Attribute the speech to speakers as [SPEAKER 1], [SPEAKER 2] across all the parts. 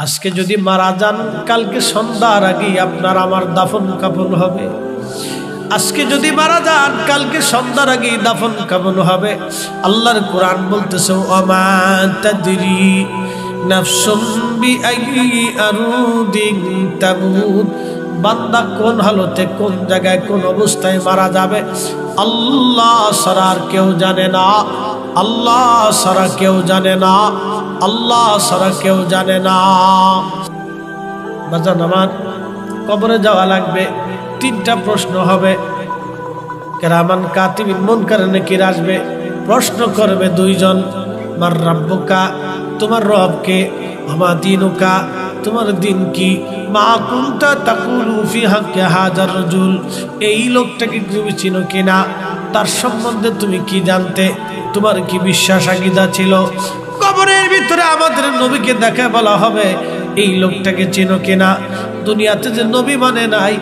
[SPEAKER 1] আজকে যদি মারা যান কালকে সন্ধ্যার আগে আপনার আমার দাফন কাফন হবে। আজকে যদি মারা যান কালকে সন্ধ্যার আগে দাফন কাফন হবে। আল্লাহর কোরআন বলতেছে ওমা তাদরি নাফসুম বিআইয়ি আরদিন তামুত, বান্দা কোন হালতে কোন জায়গায় কোন অবস্থায় মারা যাবে আল্লাহ ছাড়া আর কেউ জানে না। আল্লাহ ছাড়া কেউ জানে না। আল্লাহ ছাড়া কেউ জানে না। বাজান আমার, কবরে যাওয়া লাগবে, তিনটা প্রশ্ন হবে। কেরামান কাতিবিন মুনকার নাকির আসবে, প্রশ্ন করবে দুইজন, মার রাব্বুকা, তোমার রব কে, আমা দীনুকা, তোমার দিন কি, মা কুনতা তাকুলু ফি হাক্কি হাযার রাজুল, এই লোকটাকে তুমি চিনো কিনা, তার সম্বন্ধে তুমি কি জানতে, তোমার কি বিশ্বাস আকীদা ছিল। কবরের ভিতরে আমাদের নবীকে দেখা বলা হবে এই লোকটাকে চিনো কিনা। দুনিয়াতে যে নবী মানে নাই,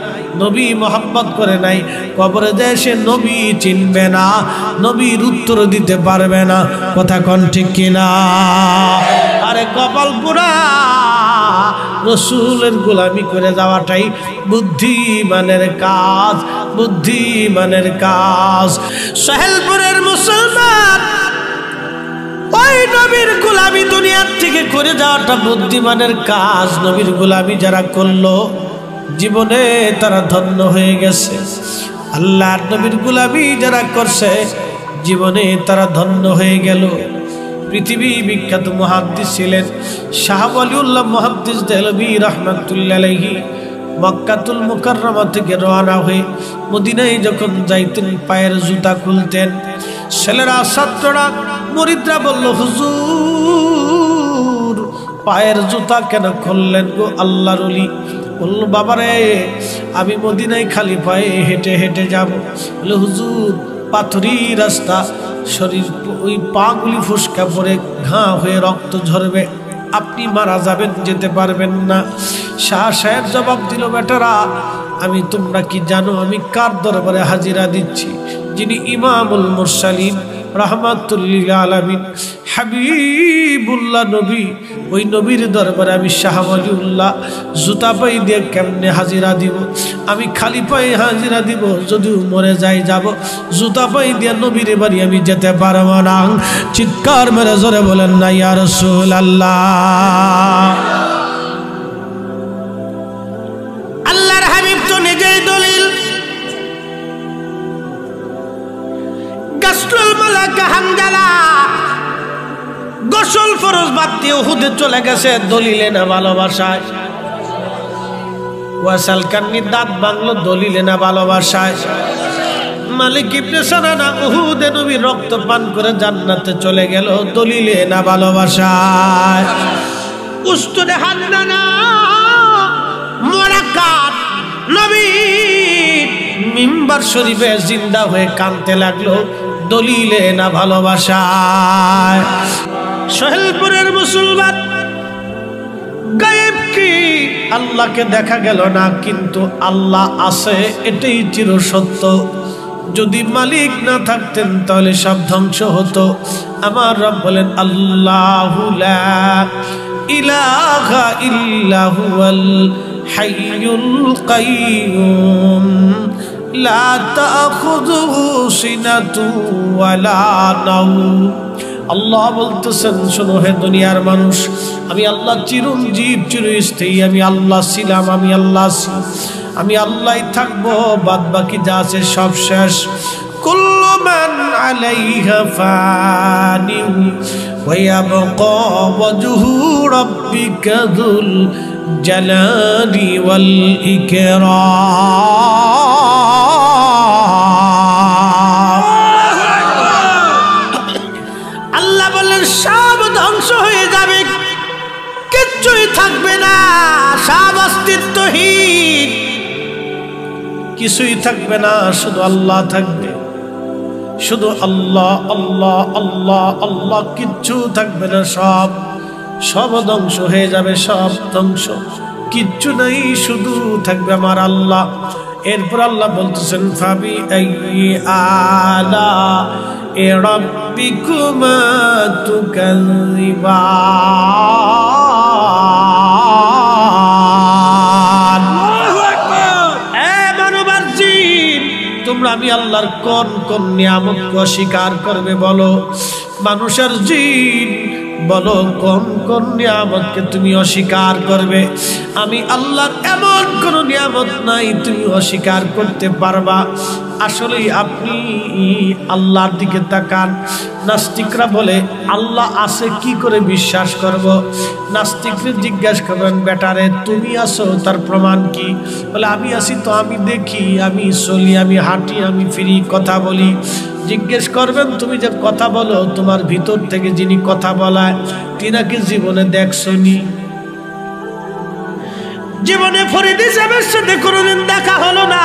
[SPEAKER 1] নবী মোহাম্মত করে নাই, কবরে যায় সে নবী চিনবে না, নবীর উত্তর দিতে পারবে না। কথা কোন ঠিক কিনা? আরে কপাল পুরা, রসুলের গোলামি করে যাওয়াটাই বুদ্ধিমানের কাজ, বুদ্ধিমানের কাজ। সহেলপুরের মুসলমান ওই নবীর গোলামি দুনিয়ার থেকে করে যাওয়াটা বুদ্ধিমানের কাজ। নবীর গোলামি যারা করলো জীবনে তারা ধন্য হয়ে গেছে। আল্লাহর নবীর গোলামি যারা করছে জীবনে তারা ধন্য হয়ে গেল। পৃথিবী বিখ্যাত মুহাদ্দিস ছিলেন শাহ ওয়ালিউল্লাহ মুহাদ্দিস দেহলভী রাহমাতুল্লাহ আলাইহি। মক্কাতুল মুকাররমা থেকে রওনা হয়ে মদিনায় যখন যাইতেন পায়ের জুতা খুলতেন। ছেলেরা, ছাত্ররা, মুরিদরা বলল, হুজুর পায়ের জুতা কেন খুললেন গো আল্লাহর ওলি? বলল, বাবারে আমি মদিনায় খালি পায়ে হেঁটে হেঁটে যাব। বলে, হুজুর পাথরি রাস্তা, শরীর ওই পাগুলি ফুসকা পড়ে ঘা হয়ে রক্ত ঝরবে, আপনি মারা যাবেন, যেতে পারবেন না। শাহ সাহেব জবাব দিল, বেটারা আমি, তোমরা কি জানো আমি কার দরবারে হাজিরা দিচ্ছি? যিনি ইমামুল মুরসালিন রাহমাতুল লিল আলামিন হাবিবুল্লাহ নবী, ওই নবীর দরবারে আমি শাহ ওয়ালিউল্লাহ জুতা পায়ে দিয়ে কেমনে হাজিরা দিব? আমি খালি পায়ে হাজিরা দিব, যদিও মরে যাই যাব, জুতা পায়ে দিয়ে নবীর বাড়ি আমি যেতে পারবো না। চিৎকার মেরে জোরে বলেন না ইয়া রাসূলুল্লাহ। আল্লাহর হাবিব তো নিজেই দলিল। গাসলুল মালাকা হামদালা গোসল ফরজ বাদ দিয়ে উহুদে চলে গেছে দলিলে না ভালোবাসায়। ওয়াসাল কান্নি দাঁত বাংলো দলিলে না ভালোবাসায়। মালিক ইবনে সানানা উহুদে নবীর রক্ত পান করে জান্নাতে চলে গেল দলিলে না ভালোবাসায়। উস্তুদে হান্নানা মোরাকাত নবী মিম্বার শরীফে জিন্দা হয়ে কাঁদতে লাগলো দলিলে না ভালোবাসায়। সহেলপুরের মুসলমান, গায়েব কি আল্লাহকে দেখা গেল না, কিন্তু আল্লাহ আছে এটাই চির সত্য। যদি মালিক না থাকতেন তাহলে সব ধ্বংস হতো। আমার রব বলেন, আল্লাহু লা ইলাহা ইল্লা হুয়াল হাইয়ুল কাইয়ুম লা তাখুযুহু সিনাতু ওয়ালা নাওম। আল্লাহ বলতেছেন, শোনো হে দুনিয়ার মানুষ, আমি আল্লাহ চিরঞ্জীব চিরস্থায়ী। আমি আল্লাহ ছিলাম, আমি আল্লাহ আছি, আমি আল্লাহই থাকবো, বাদ বাকি যা আছে সব শেষ। কুল্লু মান আলাইহা ফানি ওয়া ইয়াবকা ওয়াজহু রাব্বিকা যুল জালালি ওয়াল ইকরাম। আল্লাহ বলেন, সব ধ্বংস হয়ে যাবে, কিচ্ছুই থাকবে না, সব অস্তিত্বহীন, কিছুই থাকবে না, শুধু আল্লাহ থাকবে, শুধু আল্লাহ আল্লাহ আল্লাহ আল্লাহ, কিচ্ছু থাকবে না, সব সব ধ্বংস হয়ে যাবে, সব ধ্বংস, কিচ্ছু নাই, শুধু থাকবে আমার আল্লাহ। এরপর আল্লাহ বলতেছেন, ফাবি আইয়ি আলা রাব্বিকুমা তুকাযিবান। আমি আল্লাহর কোন কোন নিয়ামতকে অস্বীকার করবে বলো? মানুষের জিন বলো কোন কোন নিয়ামতকে তুমি অস্বীকার করবে? আমি আল্লাহর এমন কোন নিয়ামত নাই তুমি অস্বীকার করতে পারবা। আসলেই আপনি আল্লাহর দিকে তাকান। নাস্তিকরা বলে আল্লাহ আছে কি করে বিশ্বাস করব? নাস্তিকদের জিজ্ঞাসা করবেন, বেটারে তুমি আছো তার প্রমাণ কি? বলে আমি আছি তো, আমি দেখি, আমি চলি, আমি হাঁটি, আমি ফিরি, কথা বলি। জিজ্ঞেস করবেন তুমি যে কথা বলো, তোমার ভিতর থেকে যিনি কথা বলায় তিনাকে জীবনে দেখছনি? জীবনে ফরিদ সাহেবের সাথে কোনোদিন দেখা হলো না।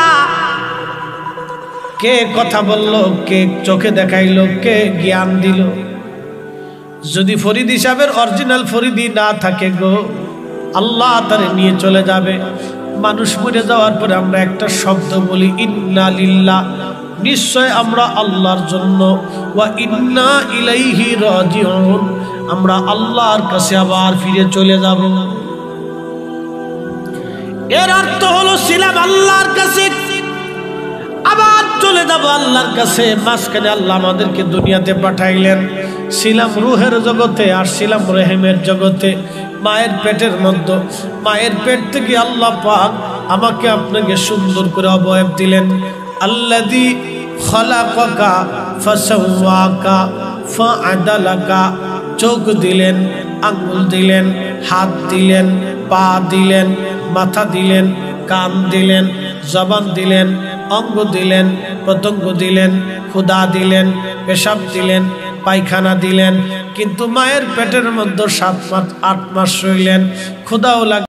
[SPEAKER 1] কে কথা বললো, কে চোখে দেখাইলো, কে জ্ঞান দিল? যদি ফরিদ সাহেবের অরিজিনাল ফরিদি না থাকে গো, আল্লাহ তারে নিয়ে চলে যাবে। মানুষ মরে যাওয়ার পরে আমরা একটা শব্দ বলি, ইন্না লিল্লাহ, নিশ্চয় আমরা আল্লাহর জন্য, ওয়া ইন্না ইলাইহি রাজিউন, আমরা আল্লাহর কাছে আবার ফিরে চলে যাব। এর অর্থ হলো ছিলাম আল্লাহর কাছে, আবার চলে যাব আল্লাহর কাছে। মাঝখানে আল্লাহ আমাদেরকে দুনিয়াতে পাঠাইলেন। ছিলাম রুহের জগতে আর ছিলাম রেহেমের জগতে, মায়ের পেটের মধ্যে। মায়ের পেট থেকে আল্লাহ পাক আমাকে আপনাকে সুন্দর করে অবয়ব দিলেন। আল্লাযী খালাকাকা ফাসাওয়াকা ফাআদালাকা, চোখ দিলেন, আঙ্গুল দিলেন, হাত দিলেন, পা দিলেন, মাথা দিলেন, কান দিলেন, জবান দিলেন, অঙ্গ দিলেন, পতঙ্গ দিলেন, ক্ষুধা দিলেন, পেশাব দিলেন, পায়খানা দিলেন। কিন্তু মায়ের পেটের মধ্যে 7 মাস 8 মাস রইলেন, ক্ষুধাও